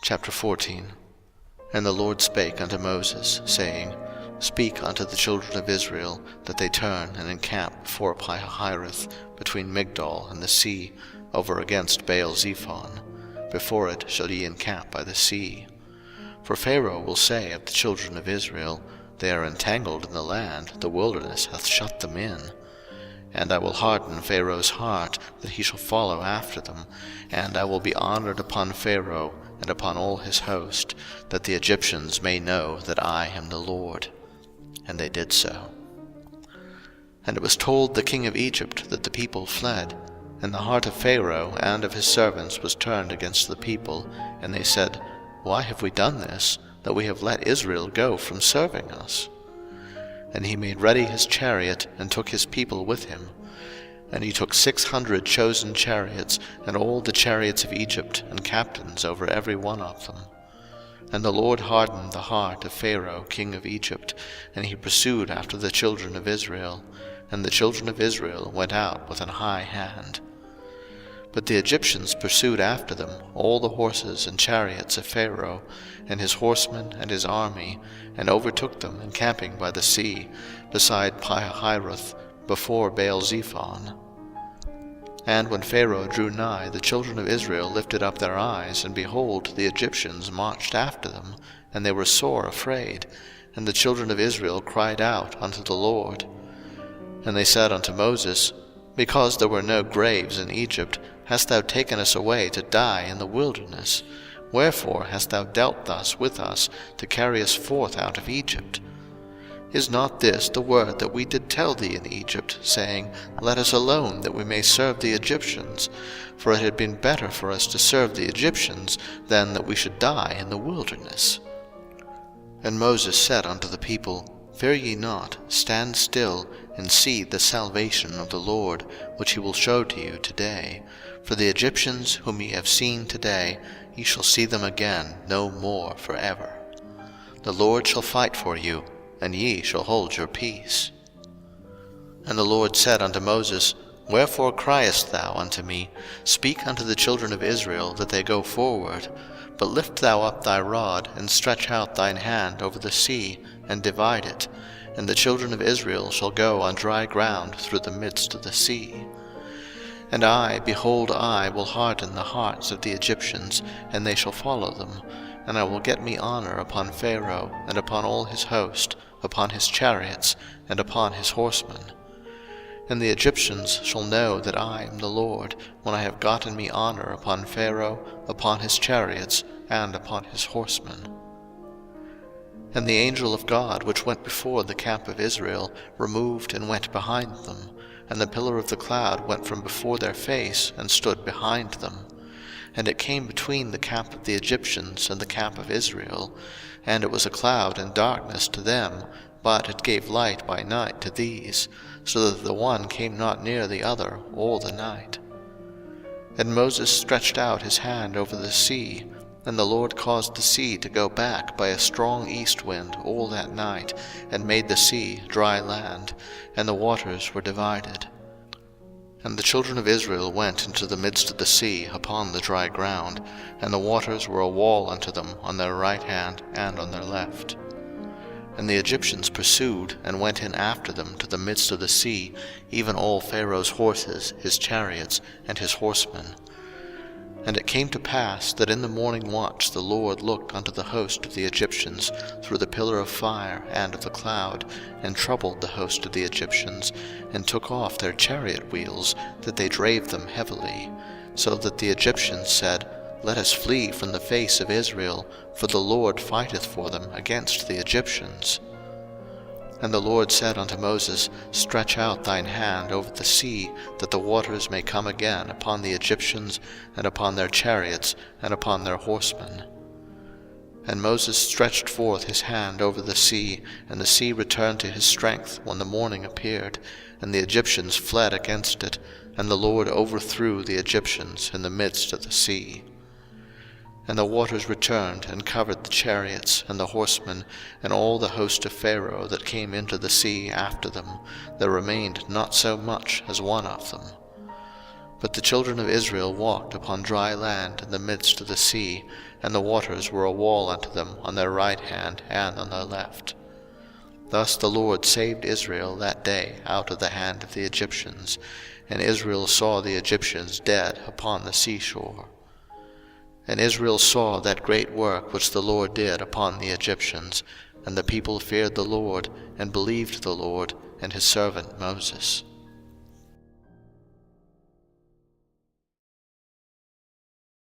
Chapter 14. And the Lord spake unto Moses, saying, Speak unto the children of Israel, that they turn and encamp before Pires, between Migdal and the sea, over against Bales Even. Before it shall ye encamp by the sea. For Pharaoh will say of the children of Israel, They are entangled in the land, the wilderness hath shut them in. And I will harden Pharaoh's heart, that he shall follow after them, and I will be honored upon Pharaoh, and upon all his host, that the Egyptians may know that I am the Lord. And they did so. And it was told the king of Egypt that the people fled, and the heart of Pharaoh and of his servants was turned against the people, and they said, Why have we done this, that we have let Israel go from serving us? And he made ready his chariot, and took his people with him. And he took 600 chosen chariots, and all the chariots of Egypt, and captains over every one of them. And the Lord hardened the heart of Pharaoh king of Egypt, and he pursued after the children of Israel. And the children of Israel went out with an high hand. But the Egyptians pursued after them all the horses and chariots of Pharaoh, and his horsemen and his army, and overtook them encamping by the sea, beside Pires, before Bales Even. And when Pharaoh drew nigh, the children of Israel lifted up their eyes, and behold, the Egyptians marched after them, and they were sore afraid. And the children of Israel cried out unto the Lord. And they said unto Moses, Because there were no graves in Egypt, hast thou taken us away to die in the wilderness? Wherefore hast thou dealt thus with us, to carry us forth out of Egypt? Is not this the word that we did tell thee in Egypt, saying, Let us alone, that we may serve the Egyptians? For it had been better for us to serve the Egyptians, than that we should die in the wilderness. And Moses said unto the people, Fear ye not, stand still, and see the salvation of the Lord, which he will show to you today. For the Egyptians whom ye have seen today, ye shall see them again no more forever. The Lord shall fight for you, and ye shall hold your peace. And the Lord said unto Moses, Wherefore criest thou unto me? Speak unto the children of Israel, that they go forward. But lift thou up thy rod, and stretch out thine hand over the sea, and divide it, and the children of Israel shall go on dry ground through the midst of the sea. And I, behold, I will harden the hearts of the Egyptians, and they shall follow them, and I will get me honor upon Pharaoh, and upon all his host, upon his chariots, and upon his horsemen. And the Egyptians shall know that I am the Lord, when I have gotten me honor upon Pharaoh, upon his chariots, and upon his horsemen. And the angel of God, which went before the camp of Israel, removed and went behind them, and the pillar of the cloud went from before their face, and stood behind them. And it came between the camp of the Egyptians and the camp of Israel, and it was a cloud and darkness to them, but it gave light by night to these, so that the one came not near the other all the night. And Moses stretched out his hand over the sea, and the Lord caused the sea to go back by a strong east wind all that night, and made the sea dry land, and the waters were divided. And the children of Israel went into the midst of the sea upon the dry ground, and the waters were a wall unto them on their right hand and on their left. And the Egyptians pursued, and went in after them to the midst of the sea, even all Pharaoh's horses, his chariots, and his horsemen. And it came to pass that in the morning watch the Lord looked unto the host of the Egyptians through the pillar of fire and of the cloud, and troubled the host of the Egyptians, and took off their chariot wheels, that they drave them heavily, so that the Egyptians said, Let us flee from the face of Israel, for the Lord fighteth for them against the Egyptians. And the Lord said unto Moses, Stretch out thine hand over the sea, that the waters may come again upon the Egyptians, and upon their chariots, and upon their horsemen. And Moses stretched forth his hand over the sea, and the sea returned to his strength when the morning appeared, and the Egyptians fled against it, and the Lord overthrew the Egyptians in the midst of the sea. And the waters returned and covered the chariots and the horsemen, and all the host of Pharaoh that came into the sea after them. There remained not so much as one of them. But the children of Israel walked upon dry land in the midst of the sea, and the waters were a wall unto them on their right hand and on their left. Thus the Lord saved Israel that day out of the hand of the Egyptians, and Israel saw the Egyptians dead upon the seashore. And Israel saw that great work which the Lord did upon the Egyptians, and the people feared the Lord, and believed the Lord and his servant Moses.